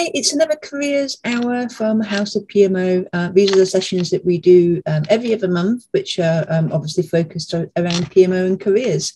Hi, it's another Careers Hour from House of PMO. These are the sessions that we do every other month, which are obviously focused around PMO and careers.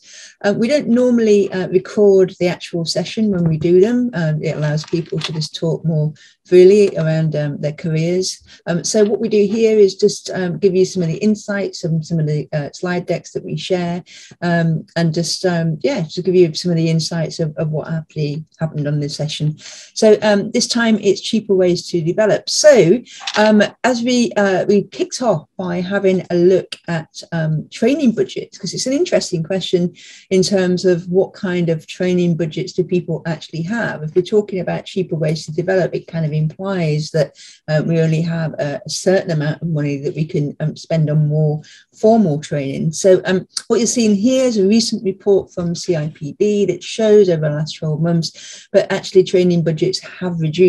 We don't normally record the actual session when we do them. It allows people to just talk more freely around their careers. So what we do here is just give you some of the insights and some of the slide decks that we share, and just give you some of the insights of what actually happened on this session. So this time it's cheaper ways to develop. So as we kicked off by having a look at training budgets, because it's an interesting question in terms of what kind of training budgets do people actually have. If we're talking about cheaper ways to develop, it kind of implies that we only have a certain amount of money that we can spend on more formal training. So what you're seeing here is a recent report from CIPD that shows over the last 12 months, but actually training budgets have reduced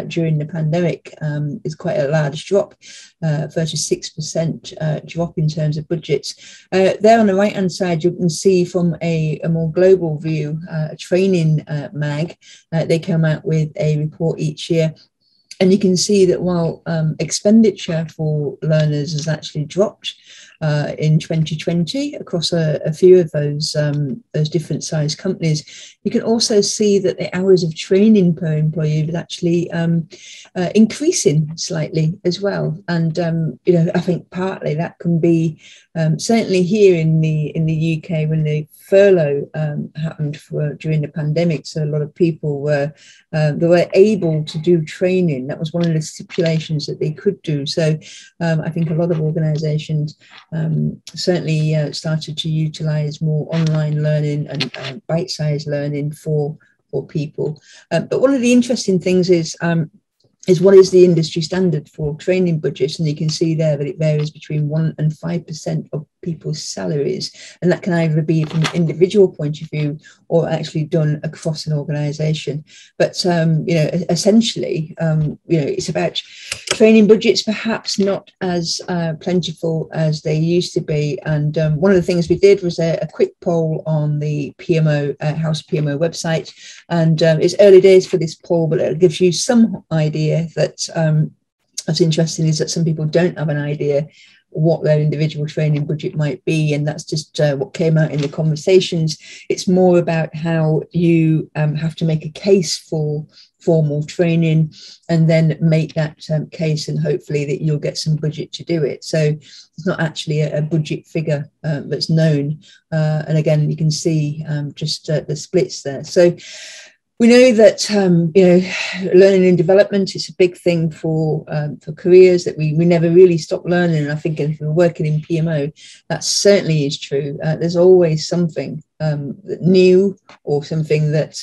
during the pandemic. It's quite a large drop, 36% drop in terms of budgets. There on the right hand side, you can see from a more global view, a training mag. They come out with a report each year. And you can see that while expenditure for learners has actually dropped in 2020 across a few of those different size companies, you can also see that the hours of training per employee is actually increasing slightly as well. And I think partly that can be certainly here in the UK when the furlough happened during the pandemic. So a lot of people were able to do training. That was one of the stipulations that they could do. So I think a lot of organisations certainly started to utilise more online learning and bite-sized learning for people. But one of the interesting things is what is the industry standard for training budgets? And you can see there that it varies between 1% and 5% of people's salaries. And that can either be from an individual point of view or actually done across an organisation. But, essentially, it's about training budgets, perhaps not as plentiful as they used to be. And one of the things we did was a quick poll on the PMO, House PMO website. And it's early days for this poll, but it gives you some idea that what's interesting is that some people don't have an idea what their individual training budget might be, and that's just what came out in the conversations. It's more about how you have to make a case for formal training and then make that case, and hopefully that you'll get some budget to do it. So it's not actually a budget figure that's known, and again you can see just the splits there. So we know that learning and development is a big thing for careers, that we never really stop learning. And I think if we're working in PMO, that certainly is true. There's always something new or something that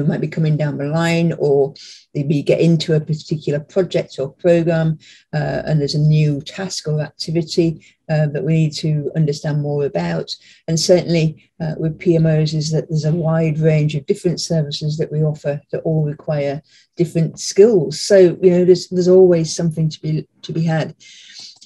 might be coming down the line, or maybe you get into a particular project or program and there's a new task or activity that we need to understand more about. And certainly with PMOs is that there's a wide range of different services that we offer that all require different skills. So, there's always something to be had.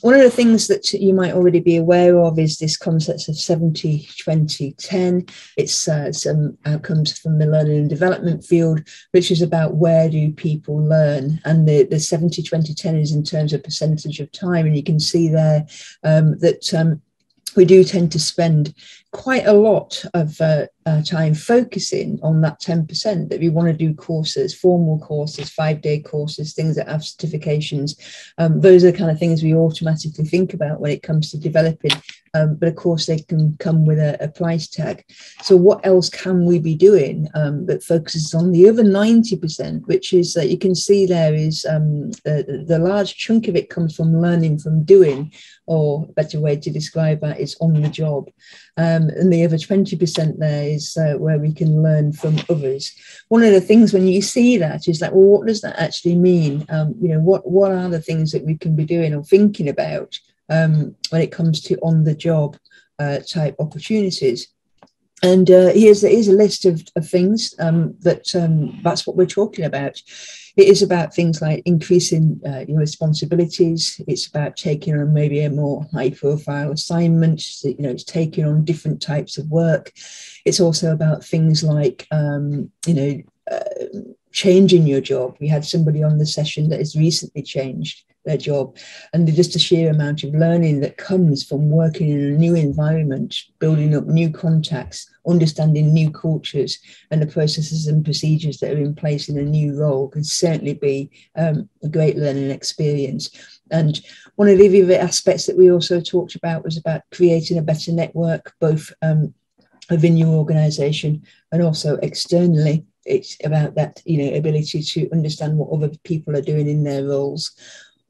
One of the things that you might already be aware of is this concept of 70-20-10. It's some outcomes from the learning and development field, which is about where do people learn. And the 70-20-10 is in terms of percentage of time. And you can see there that we do tend to spend quite a lot of time focusing on that 10%, that we want to do courses, formal courses, 5-day courses, things that have certifications. Those are the kind of things we automatically think about when it comes to developing. But of course, they can come with a price tag. So what else can we be doing that focuses on the other 90%, which is that you can see there is the large chunk of it comes from learning from doing, or a better way to describe that is on the job. And the other 20% there is where we can learn from others. One of the things when you see that is like, well, what does that actually mean? What are the things that we can be doing or thinking about when it comes to on the job type opportunities? And here's a list of things that's what we're talking about. It is about things like increasing your responsibilities. It's about taking on maybe a more high-profile assignment. It's taking on different types of work. It's also about things like changing your job. We had somebody on the session that has recently changed their job, and just the sheer amount of learning that comes from working in a new environment, building up new contacts, understanding new cultures, and the processes and procedures that are in place in a new role can certainly be a great learning experience. And one of the other aspects that we also talked about was about creating a better network, both within your organization and also externally. It's about that, ability to understand what other people are doing in their roles.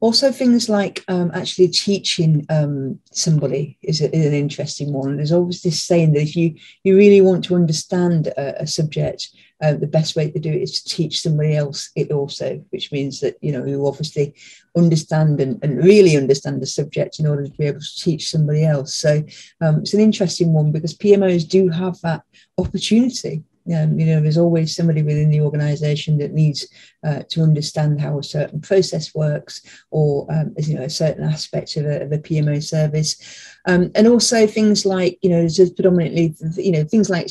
Also, things like actually teaching somebody is an interesting one. There's always this saying that if you really want to understand a subject, the best way to do it is to teach somebody else it also, which means that, you obviously understand and really understand the subject in order to be able to teach somebody else. So it's an interesting one because PMOs do have that opportunity. There's always somebody within the organization that needs to understand how a certain process works, or a certain aspect of a PMO service, and also things like just predominantly things like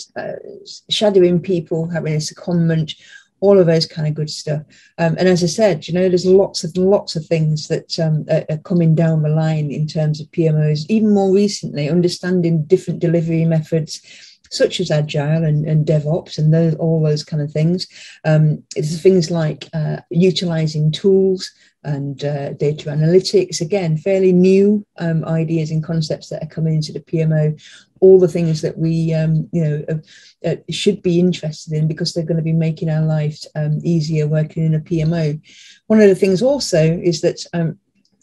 shadowing people, having a secondment, all of those kind of good stuff. And as I said, there's lots of things that are coming down the line in terms of PMOs. Even more recently, understanding different delivery methods, such as Agile and DevOps and all those kind of things. It's things like utilizing tools and data analytics. Again, fairly new ideas and concepts that are coming into the PMO. All the things that we should be interested in because they're going to be making our lives easier working in a PMO. One of the things also is that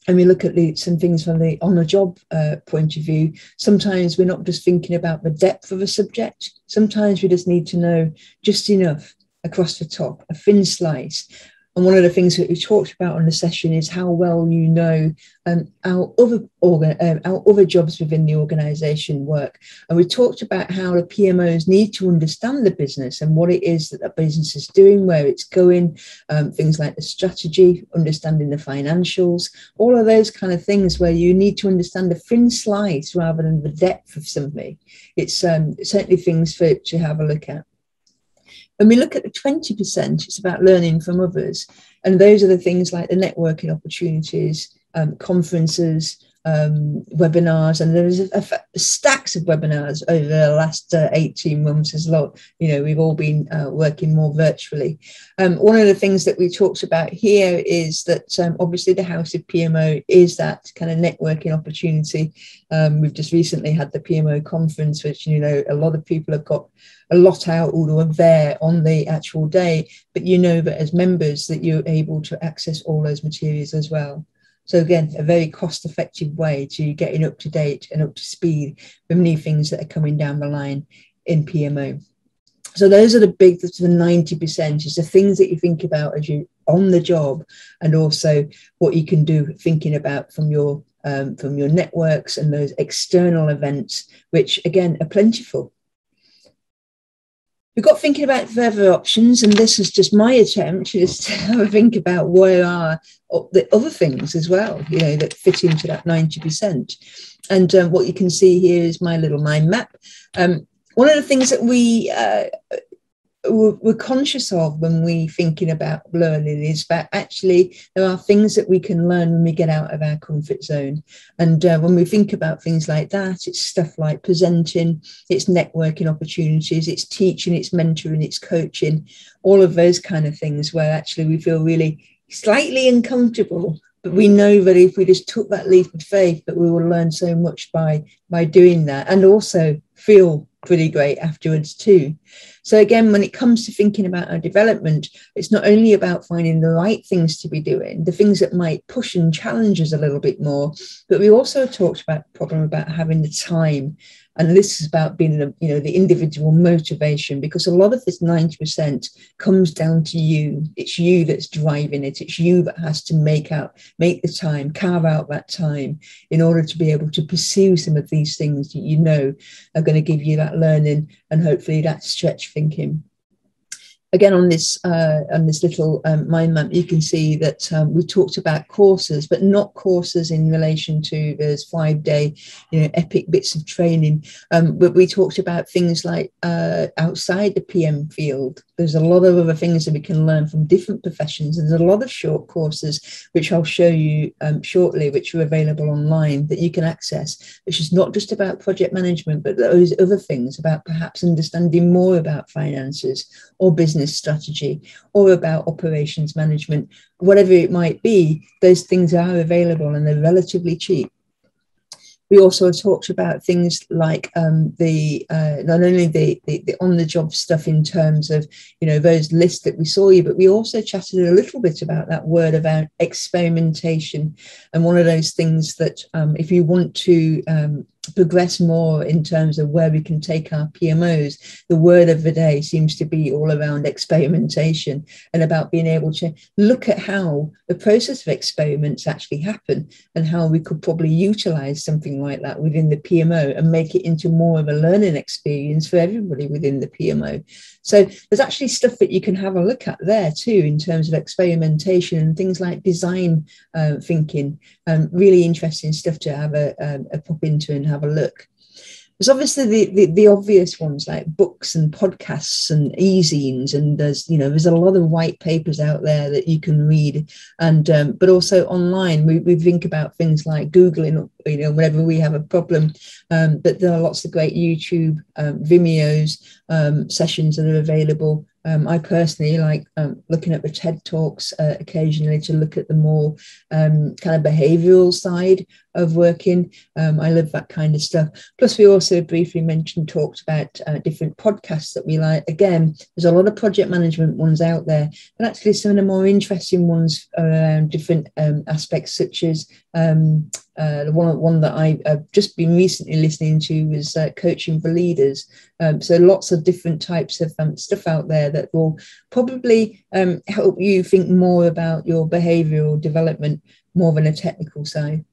and we look at some things from the on-the-job point of view. Sometimes we're not just thinking about the depth of a subject. Sometimes we just need to know just enough across the top, a thin slice. And one of the things that we talked about on the session is how well our other jobs within the organisation work. And we talked about how the PMOs need to understand the business and what it is that the business is doing, where it's going, things like the strategy, understanding the financials, all of those kind of things where you need to understand the thin slice rather than the depth of something. It's certainly things to have a look at. When we look at the 20%, it's about learning from others. And those are the things like the networking opportunities, conferences, webinars. And there's stacks of webinars over the last 18 months as well. We've all been working more virtually. One of the things that we talked about here is that obviously the House of PMO is that kind of networking opportunity. We've just recently had the PMO conference, which, a lot of people have got a lot out who are there on the actual day, but that as members that you're able to access all those materials as well. So again, a very cost-effective way to getting up to date and up to speed with new things that are coming down the line in PMO. So those are the 90% is the things that you think about as you're on the job, and also what you can do thinking about from your networks and those external events, which again are plentiful. We've got thinking about further options, and this is just my attempt to just have a think about where are the other things as well, that fit into that 90%. And what you can see here is my little mind map. One of the things that we're conscious of when we're thinking about learning is that actually there are things that we can learn when we get out of our comfort zone. And when we think about things like that, it's stuff like presenting, it's networking opportunities, it's teaching, it's mentoring, it's coaching, all of those kind of things where actually we feel really slightly uncomfortable. But we know that if we just took that leap of faith, that we will learn so much by doing that, and also feel pretty great afterwards too. So again, when it comes to thinking about our development, it's not only about finding the right things to be doing, the things that might push and challenge us a little bit more, but we also talked about the problem about having the time. And this is about being the individual motivation, because a lot of this 90% comes down to you. It's you that's driving it. It's you that has to make the time, carve out that time in order to be able to pursue some of these things that are going to give you that learning and hopefully that stretch thinking. Again, on this little mind map, you can see that we talked about courses, but not courses in relation to those 5-day, epic bits of training. But we talked about things like outside the PM field. there's a lot of other things that we can learn from different professions. There's a lot of short courses, which I'll show you shortly, which are available online that you can access, which is not just about project management, but those other things about perhaps understanding more about finances or business strategy or about operations management, whatever it might be. Those things are available and they're relatively cheap. We also talked about things like not only the on-the-job stuff in terms of, those lists that we saw you, but we also chatted a little bit about that word about experimentation. And one of those things that if you want to progress more in terms of where we can take our PMOs, the word of the day seems to be all around experimentation and about being able to look at how the process of experiments actually happen and how we could probably utilize something like that within the PMO and make it into more of a learning experience for everybody within the PMO. So there's actually stuff that you can have a look at there too in terms of experimentation and things like design thinking. Really interesting stuff to have a pop into and have a look. There's obviously the obvious ones like books and podcasts and e-zines, and there's a lot of white papers out there that you can read, and but also online we think about things like Googling whenever we have a problem, but there are lots of great YouTube, Vimeos, sessions that are available. I personally like looking at the TED Talks occasionally to look at the more kind of behavioral side of working. I love that kind of stuff. Plus, we also briefly talked about different podcasts that we like. Again, there's a lot of project management ones out there, but actually some of the more interesting ones around different aspects, such as the one that I've just been recently listening to was coaching for leaders. So lots of different types of stuff out there that will probably help you think more about your behavioural development more than a technical side.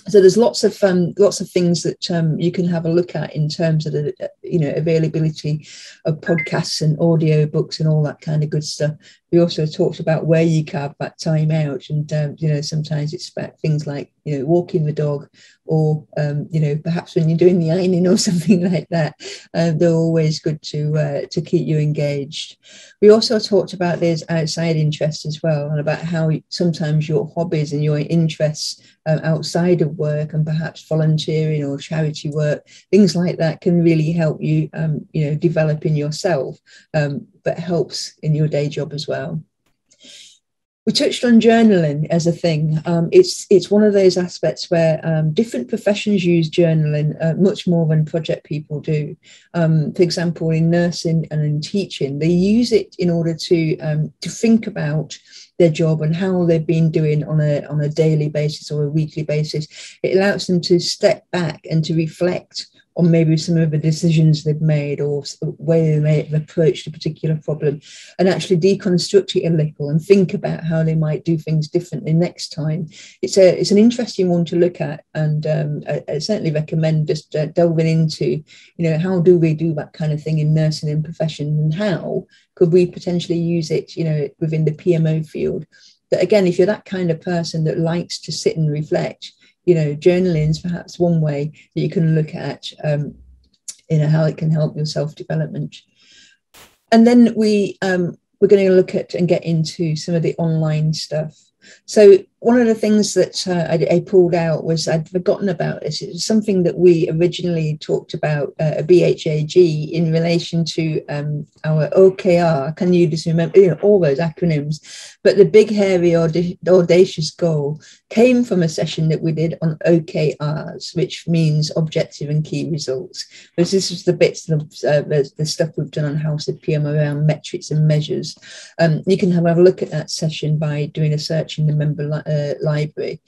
So there's lots of things that you can have a look at in terms of the availability of podcasts and audio books and all that kind of good stuff. We also talked about where you carve that time out, and sometimes it's about things like walking the dog, or perhaps when you're doing the ironing or something like that. They're always good to keep you engaged. We also talked about these outside interests as well, and about how sometimes your hobbies and your interests outside of work and perhaps volunteering or charity work, things like that can really help you develop in yourself, but helps in your day job as well. We touched on journaling as a thing. It's one of those aspects where different professions use journaling much more than project people do. For example, in nursing and in teaching, they use it in order to think about their job and how they've been doing on a daily basis or a weekly basis. It allows them to step back and to reflect on maybe some of the decisions they've made or way they may have approached a particular problem, and actually deconstruct it a little and think about how they might do things differently next time. It's an interesting one to look at, and I certainly recommend just delving into, how do we do that kind of thing in nursing and profession, and how could we potentially use it, within the PMO field. That again, if you're that kind of person that likes to sit and reflect, journaling is perhaps one way that you can look at, how it can help your self-development. And then we're going to look at and get into some of the online stuff. So one of the things that I pulled out was I'd forgotten about this. It was something that we originally talked about at BHAG in relation to our OKR. Can you just remember all those acronyms? But the big, hairy, audacious goal came from a session that we did on OKRs, which means objective and key results. Because this was the bits of the stuff we've done on House of PMO around metrics and measures. You can have a look at that session by doing a search in the member library.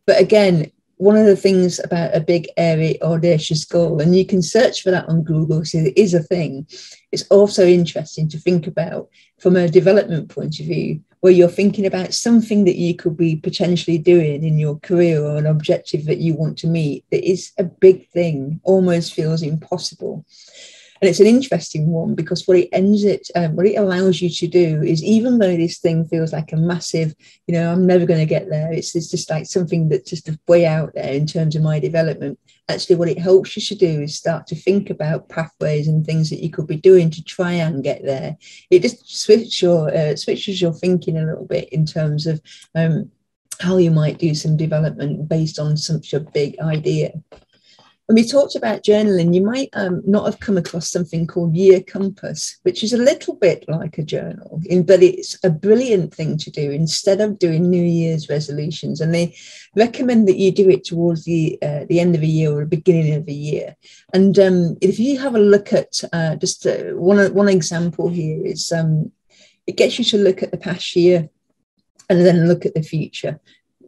But again, one of the things about a big, airy, audacious goal, and you can search for that on Google, so it is a thing. It's also interesting to think about from a development point of view, where you're thinking about something that you could be potentially doing in your career or an objective that you want to meet that is a big thing, almost feels impossible. And it's an interesting one because what it allows you to do is, even though this thing feels like a massive, I'm never going to get there, it's just like something that's just way out there in terms of my development. Actually, what it helps you to do is start to think about pathways and things that you could be doing to try and get there. It just switches your thinking a little bit in terms of how you might do some development based on such a big idea. When we talked about journaling, you might not have come across something called Year Compass, which is a little bit like a journal, but it's a brilliant thing to do instead of doing New Year's resolutions. And they recommend that you do it towards the end of a year or the beginning of a year. And if you have a look at just one example here is it gets you to look at the past year and then look at the future,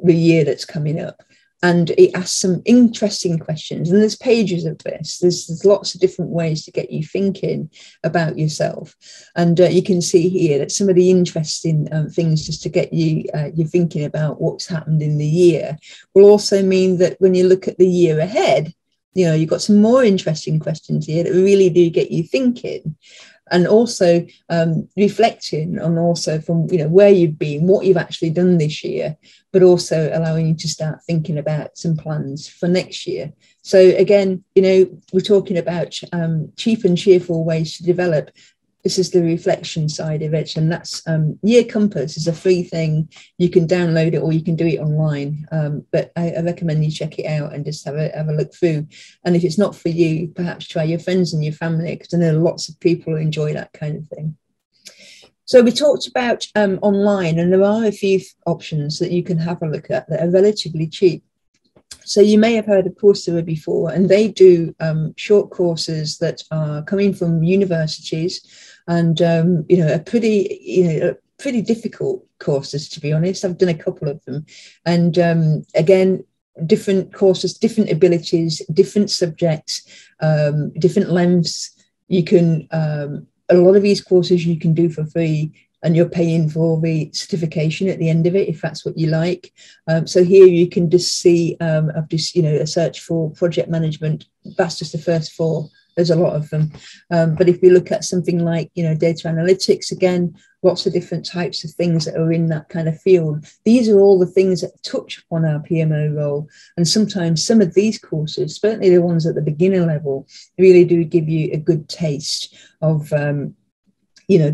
the year that's coming up. And it asks some interesting questions. And there's pages of this. There's lots of different ways to get you thinking about yourself. And you can see here that some of the interesting things just to get you thinking about what's happened in the year will also mean that when you look at the year ahead, you've got some more interesting questions here that really do get you thinking. And also reflecting on also from where you've been, what you've actually done this year, but also allowing you to start thinking about some plans for next year. So again, we're talking about cheap and cheerful ways to develop. This is the reflection side of it, and that's Year Compass is a free thing. You can download it or you can do it online, but I recommend you check it out and just have a look through. And if it's not for you, perhaps try your friends and your family, because I know lots of people who enjoy that kind of thing. So we talked about online, and there are a few options that you can have a look at that are relatively cheap. So you may have heard of Porcelain before, and they do short courses that are coming from universities, and are pretty difficult courses, to be honest. I've done a couple of them, and again, different courses, different abilities, different subjects, different lengths. You can a lot of these courses you can do for free, and you're paying for the certification at the end of it, if that's what you like. So here you can just see, I've just, a search for project management. That's just the first 4. There's a lot of them. But if we look at something like, data analytics, again, lots of different types of things that are in that kind of field. These are all the things that touch upon our PMO role. And sometimes some of these courses, certainly the ones at the beginner level, really do give you a good taste of the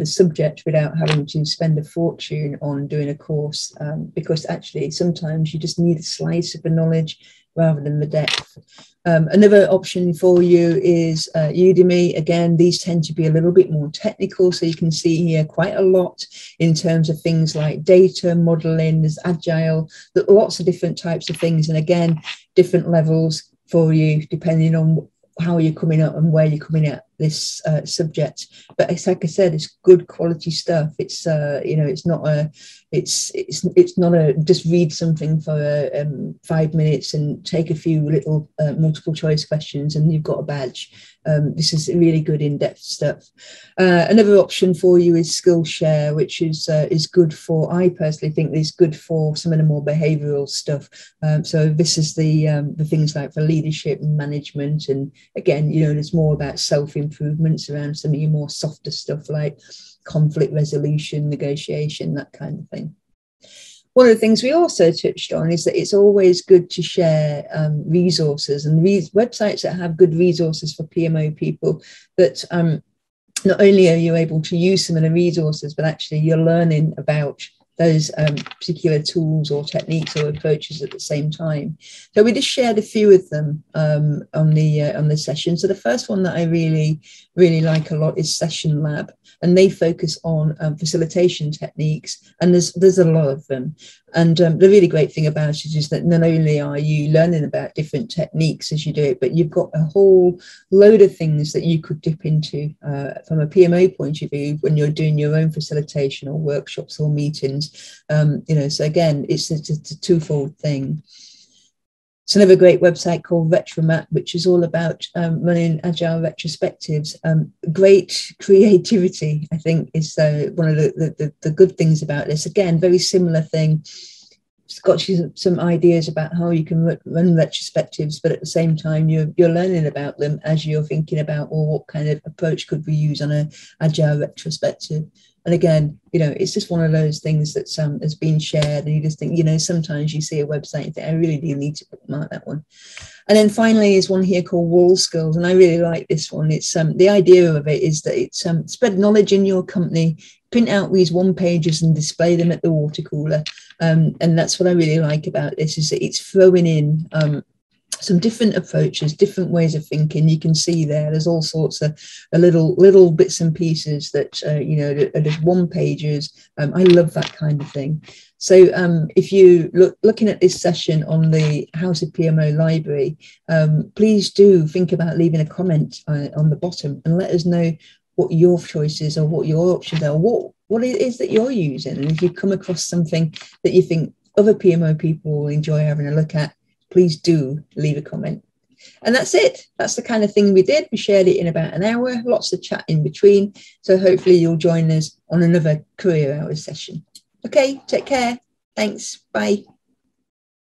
subject without having to spend a fortune on doing a course, because actually sometimes you just need a slice of the knowledge rather than the depth. Another option for you is Udemy. Again, these tend to be a little bit more technical, so you can see here quite a lot in terms of things like data modeling, there's agile, there's lots of different types of things, and again, different levels for you depending on how you're coming up and where you're coming at this subject. But it's like I said, it's good quality stuff. It's it's not a just read something for 5 minutes and take a few little multiple choice questions and you've got a badge. This is really good in-depth stuff. Another option for you is Skillshare, which is good for, I personally think is good for some of the more behavioral stuff. So this is the things like for leadership and management, and again, there's more about self-improvements around some of your more softer stuff like conflict resolution, negotiation, that kind of thing. One of the things we also touched on is that it's always good to share resources, and websites that have good resources for PMO people, that not only are you able to use some of the resources, but actually you're learning about those particular tools or techniques or approaches at the same time. So we just shared a few of them on the session. So the first one that I really like a lot is Session Lab, and they focus on facilitation techniques, and there's a lot of them. And the really great thing about it is that not only are you learning about different techniques as you do it, but you've got a whole load of things that you could dip into from a PMO point of view when you're doing your own facilitation or workshops or meetings. So again, it's a twofold thing. It's another great website called Retromap, which is all about running agile retrospectives. Great creativity, I think, is one of the good things about this. Again, very similar thing. got you some ideas about how you can run retrospectives, but at the same time you're learning about them as you're thinking about, well, what kind of approach could we use on a agile retrospective. And again, it's just one of those things that has been shared, and you just think, sometimes you see a website and think, I really do need to bookmark that one. And then finally is one here called Wall Skills, and I really like this one. It's the idea of it is that it's spread knowledge in your company, print out these one pages and display them at the water cooler. And that's what I really like about this, is that it's throwing in some different approaches, different ways of thinking. You can see there's all sorts of little bits and pieces that are just one pages. I love that kind of thing. So if you looking at this session on the House of PMO library, please do think about leaving a comment on the bottom and let us know what your choices or what your options are, what it is that you're using. And if you come across something that you think other PMO people will enjoy having a look at, please do leave a comment. And that's it. That's the kind of thing we did. We shared it in about an hour, lots of chat in between. So hopefully you'll join us on another Career Hours session. Okay, take care. Thanks. Bye.